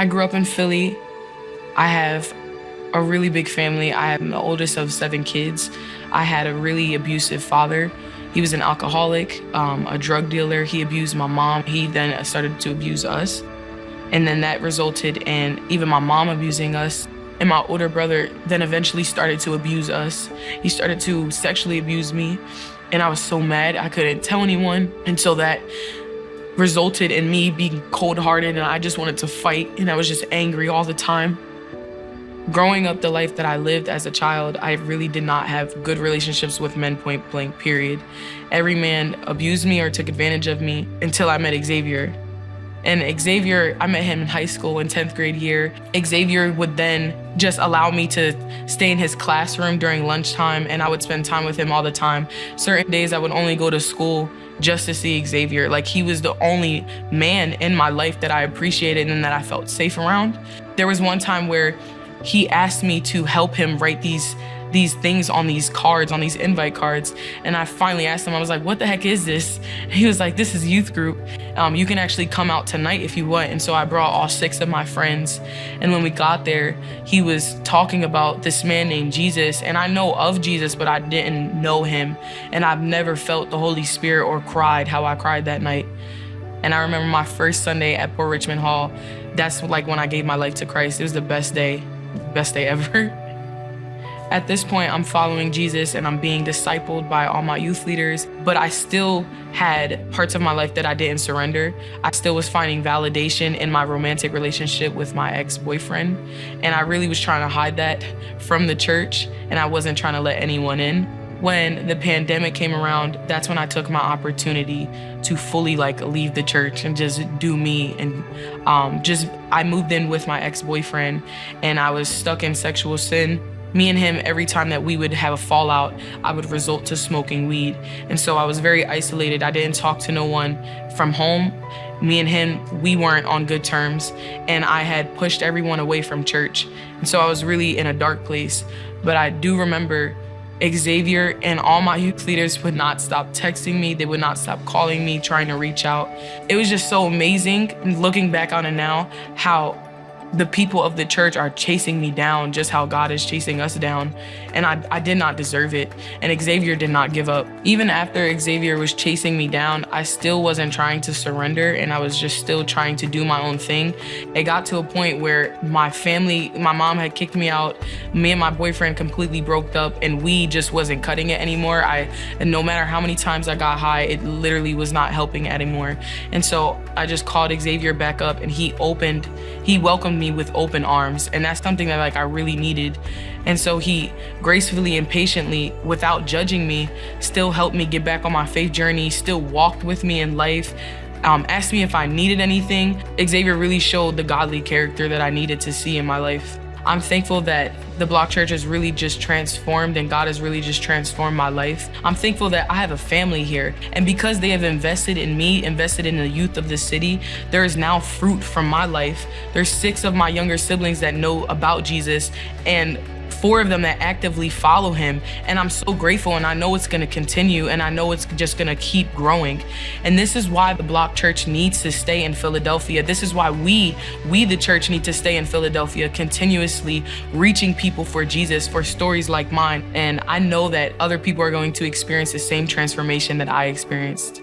I grew up in Philly. I have a really big family. I am the oldest of 7 kids. I had a really abusive father. He was an alcoholic, a drug dealer. He abused my mom. He then started to abuse us. And then that resulted in even my mom abusing us. And my older brother then eventually started to abuse us. He started to sexually abuse me. And I was so mad I couldn't tell anyone until that resulted in me being cold-hearted, and I just wanted to fight, and I was just angry all the time. Growing up the life that I lived as a child, I really did not have good relationships with men, point blank, period. Every man abused me or took advantage of me until I met Xavier. And Xavier, I met him in high school in 10th grade year. Xavier would then just allow me to stay in his classroom during lunchtime, and I would spend time with him all the time. Certain days I would only go to school just to see Xavier. Like, he was the only man in my life that I appreciated and that I felt safe around. There was one time where he asked me to help him write these things on these cards, on these invite cards. And I finally asked him, I was like, what the heck is this? He was like, this is youth group. You can actually come out tonight if you want. And so I brought all 6 of my friends. And when we got there, he was talking about this man named Jesus. And I know of Jesus, but I didn't know him. And I've never felt the Holy Spirit or cried how I cried that night. And I remember my first Sunday at Port Richmond Hall. That's like when I gave my life to Christ. It was the best day ever. At this point, I'm following Jesus and I'm being discipled by all my youth leaders, but I still had parts of my life that I didn't surrender. I still was finding validation in my romantic relationship with my ex-boyfriend, and I really was trying to hide that from the church, and I wasn't trying to let anyone in. When the pandemic came around, that's when I took my opportunity to fully leave the church and just do me. And I moved in with my ex-boyfriend, and I was stuck in sexual sin. Me and him, every time that we would have a fallout, I would resort to smoking weed. And so I was very isolated. I didn't talk to no one from home. Me and him, we weren't on good terms, and I had pushed everyone away from church. And so I was really in a dark place. But I do remember Xavier and all my youth leaders would not stop texting me. They would not stop calling me, trying to reach out. It was just so amazing, looking back on it now, how the people of the church are chasing me down, just how God is chasing us down. And I did not deserve it. And Xavier did not give up. Even after Xavier was chasing me down, I still wasn't trying to surrender, and I was just still trying to do my own thing. It got to a point where my mom had kicked me out. Me and my boyfriend completely broke up, and we just wasn't cutting it anymore. And no matter how many times I got high, it literally was not helping anymore. And so I just called Xavier back up, and he welcomed me with open arms, and that's something that I really needed. And so he gracefully and patiently, without judging me, still helped me get back on my faith journey, still walked with me in life, asked me if I needed anything. Xavier really showed the godly character that I needed to see in my life. I'm thankful that the Block Church has really just transformed, and God has really just transformed my life. I'm thankful that I have a family here, and because they have invested in me, invested in the youth of the city, there is now fruit from my life. There's 6 of my younger siblings that know about Jesus, and 4 of them that actively follow him. And I'm so grateful, and I know it's gonna continue, and I know it's just gonna keep growing. And this is why the Block Church needs to stay in Philadelphia. This is why we the church, need to stay in Philadelphia, continuously reaching people for Jesus, for stories like mine. And I know that other people are going to experience the same transformation that I experienced.